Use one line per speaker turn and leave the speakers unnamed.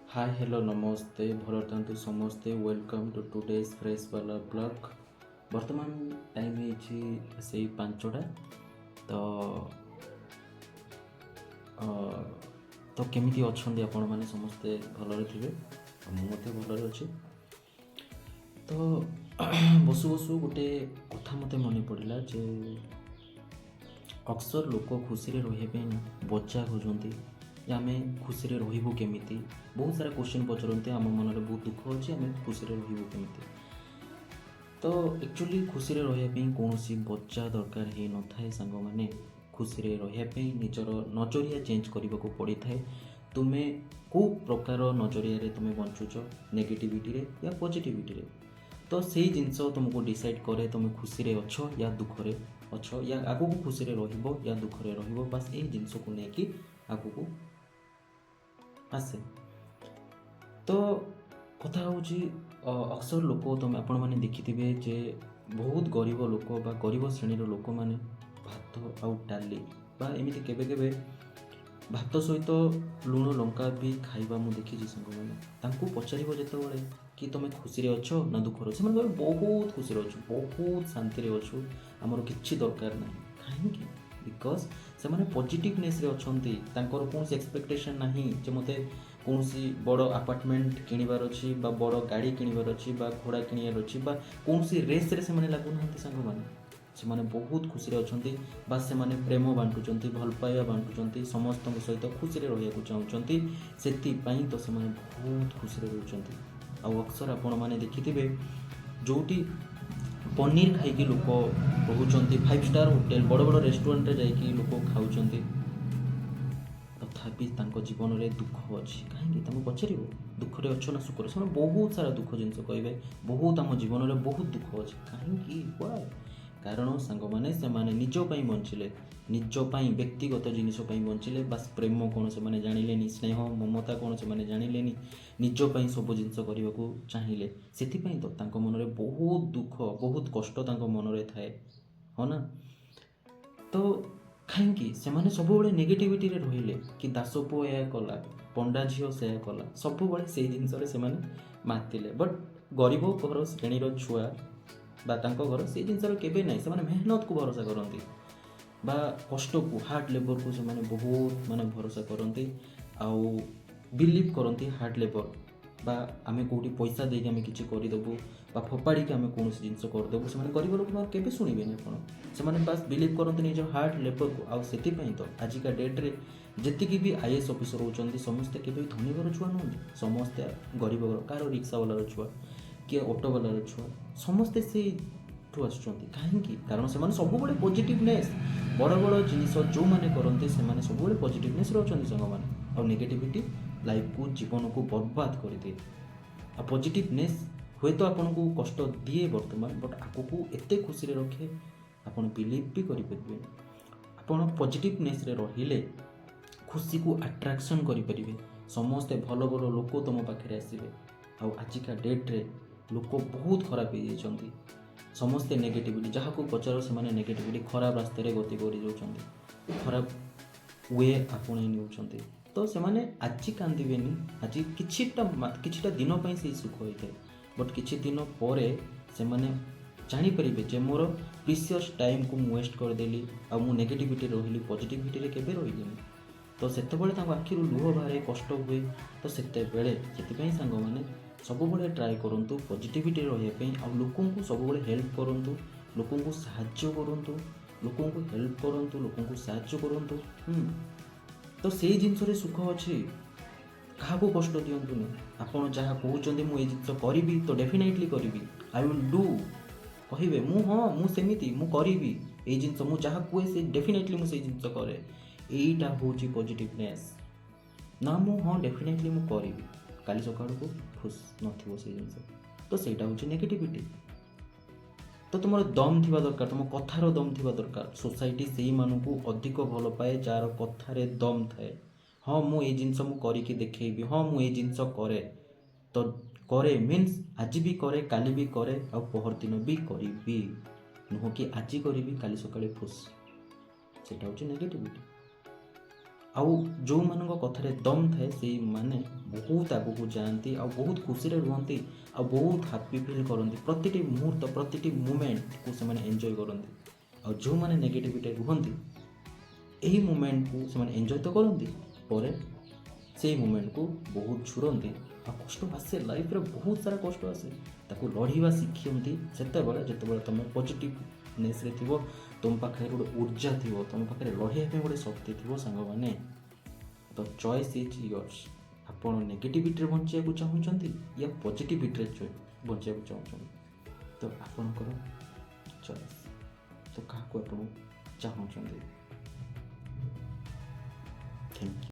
Hi hello नमस्ते भल था समस्ते वेलकम टू टुडेज फ्रेश वाला ब्लॉग। वर्तमान टाइम है से 5टा। तो अ, तो केमिति अच्छे आपण मैंने समस्ते भलरे थे मुझे भलरे अच्छी। तो बसु बसु गोटे कथा मत मन पड़ा जे अक्सर लोक खुशी रही बच्चा खोजती आम खुशी रही केमिति बहुत सारा क्वेश्चन पचारते आम मन में बहुत दुख अच्छे आम खुशी रही केमिति। तो एक्चुअली खुशी रही कौन बच्चा दरकार हो न था सांग मैंने खुशी रही निजर नजरिया चेंज करने को पड़ी था। तुम्हें कौ प्रकार नजरिया तुम्हें बंचुच नेगेटिविटी या पॉजिटिविटी तो से जिनस तुमको डिसाइड करे तुम खुशी अच्छ या दुखरे अच्छ या आग को खुशी या दुखरे बास ये जिनस को लेकिन आग को आसे। तो कथा हूँ अक्सर लोक तुम आपण मैंने देखिथे जे बहुत गरीब लोक बा गरीब श्रेणीर लोक मैंने भात आउ डाली बा एमती केबे केबे भात सहित लुण लंका भी खाइबा मु देखी सांग मैंने पचार जो कि तुम खुशी अच्छ ना दुखर से बहुत खुशी अच्छु बहुत शांति अच्छु आमर कि दरकार ना कहीं बिकज से मैंने पॉजिटिवनेस अच्छा कौन एक्सपेक्टेशन ना जे मत कौन बड़ अपार्टमेंट किणवार अच्छी बड़ गाड़ी किणवार अच्छी घोड़ा किणवार अच्छी कौन रेस रे से लगुना सांग मैंने बहुत खुशी अच्छा बास से प्रेम बांटुंट भल पाइबा बांटुंट समस्त सहित खुशी रहा चाहते से तो से बहुत खुशी रोच। अक्सर आपण मैंने देखिथे जोटी पनीर खाई लोक रोच 5 स्टार होटेल बड़ बड़ रेस्टोरेंट जाकि लोक खाऊँ तथापि जीवन में दुख अच्छी कहीं पचार दुखरे अच्छ ना सुखर से बहुत सारा दुख जिनस कहे बहुत आम जीवन में बहुत दुख अच्छे कहीं कारण सांग मैंने निजपाई बंचिले निजपाई व्यक्तिगत जिनस बंचिले बास प्रेम कौन से जानिले स्नेह ममता कौन से जानिले निजपाई सब जिन करने को चाहिए से तो मन में बहुत दुख बहुत कष्ट मन में थाए हाँ ना। तो कहीं से सब नेगेटिविटी रहिले कि दास पुओ या कला पंडा झील से कला सब से जिनसे मातिले बट गरीब घर श्रेणीर छुआ घर से जिन केवे ना से मेहनत को भरोसा करती बा कष्ट को हार्ड लेबर को से बहुत माने भरोसा करती आउ बिलीव करती हार्ड लेबर बा आमे कोटी पैसा देके आमे किछि करदेबू बा फोपाड़ी के आमे कौन जिन करदेबू से गरीब लोक केवे शुणवे से बास बिलीव करते निज हार्ड लेबर को आउ से तो आजिका डेट्रे जी भी आईएएस ऑफिसर होती समस्ते केवे धनी घर छुआ नुहत समस्ते गरीब घर कार रिक्शा वालार छुआ किए ऑटो वालार छुआ समस्ते से आसुँच कहीं कारण से सब पॉजिटिवनेस बड़ बड़ जिनिस जो मैंने करते से सब पॉजिटिवनेस अच्छा सांग मैंने नेगेटिविटी लाइफ को जीवन को बर्बाद कर दिए आ पॉजिटिवनेस हुए तो आपन को कष्ट दिए वर्तमान बट आग को एत खुशी रखे आपन बिलीव भी करें आपन पॉजिटिवनेस रहिले खुशी को अट्रैक्शन करें समस्ते भल भल लोक तुम पाखे आसवे आजिका डेट्रे लोक बहुत खराब हो जाती समस्ते नेगेटिविटी जहाँ को पचार से नेगेटिविटी खराब रास्ते गति कर खराब वे आपणे नहीं तो से आज कांदे आज किछिटा दिन पर से सुख होता है बट किछि दिन पर से जानीपर जे मोर प्रीसियस टाइम को वेस्ट करदेली आ मु नेगेटिविटी रही पॉजिटिविटी केबे रही तो से आखिर लुह बाहर कष्ट हुए तो से सांग मैंने सब ट्राए करूँ पॉजिटिविटी रही आ लोक सब हेल्प करूँ लोक साहाय्य करूँ लोक हेल्प करूँ लोक साहाय्य करूँ तो से जिनस सुख अच्छे क्या कष्ट दिंतुनि आपड़ जहाँ कहते मुझे जिन करी तो डेफिनेटली करी आई विल डू कहे मु हाँ मुझे मु करी ये जिन जहाँ कहे से डेफिनेटली मुझे जिन कै यहीटा हूँ पॉजिटिवनेस ना मु हाँ डेफिनेटली मु करी काली सका को खुश नथिबो से जिन तो सहीटा हूँ नेगेटिविटी। तो तुम दम थिबा दरकार तुम कथार दम थिबा दरकार सोसाइटी से मानू अधिक भल पाए जार कथार दम थाए हाँ मु ये जिनस मु करिकी देखेबी हाँ मु ये जिनस करे तो करे मीन्स आज भी करे काली भी करे आ पहर दिन भी करी नुह कि आज करी काली सकाळे खुश सेटा हूँ नेगेटिविटी। ଆଉ ଯେଉଁମାନଙ୍କ କଥାରେ ଦମ୍ ଥାଏ ସେଇମାନେ ବହୁତ ଆଗକୁ ଯାଆନ୍ତି ଆଉ ବହୁତ ଖୁସିରେ ରୁହନ୍ତି ଆଉ ବହୁତ ହାପି ଫିଲ୍ କରନ୍ତି। ପ୍ରତିଟି ମୁହୂର୍ତ୍ତ ପ୍ରତିଟି ମୁମେଣ୍ଟକୁ ସେମାନେ ଏନ୍ଜୟ କରନ୍ତି। ଆଉ ଯେଉଁମାନେ ନେଗେଟିଭିଟିରେ ରୁହନ୍ତି ଏହି ମୁମେଣ୍ଟକୁ ସେମାନେ ଏନ୍ଜୟ ତ କରନ୍ତି, ପରେ ସେଇ ମୁମେଣ୍ଟକୁ ବହୁତ ଝୁରନ୍ତି। ଆଉ କଷ୍ଟ ଆସେ, ଲାଇଫ୍ରେ ବହୁତ ସାରା କଷ୍ଟ ଆସେ, ତାକୁ ଲଢ଼ିବା ଶିଖନ୍ତି ସେତେବେଳେ ଯେତେବେଳେ ତୁମେ ପଜିଟିଭନେସ୍ରେ ଥିବ, ତୁମ ପାଖରେ ଗୋଟେ ଉର୍ଜା ଥିବ, ତୁମ ପାଖରେ ଲଢ଼ିବା ପାଇଁ ଗୋଟେ ଶକ୍ତି ଥିବ ସାଙ୍ଗମାନେ। ତ ଚଏସ୍ ଇଜ୍ ୟର୍ସ। ଆପଣ ନେଗେଟିଭିଟିରେ ବଞ୍ଚିବାକୁ ଚାହୁଁଛନ୍ତି ୟା ପଜିଟିଭିଟିରେ ବଞ୍ଚିବାକୁ ଚାହୁଁଛନ୍ତି, ତ ଆପଣଙ୍କର ଚଏସ୍। ତ କାହାକୁ ଆପଣ ଚାହୁଁଛନ୍ତି? Thank you.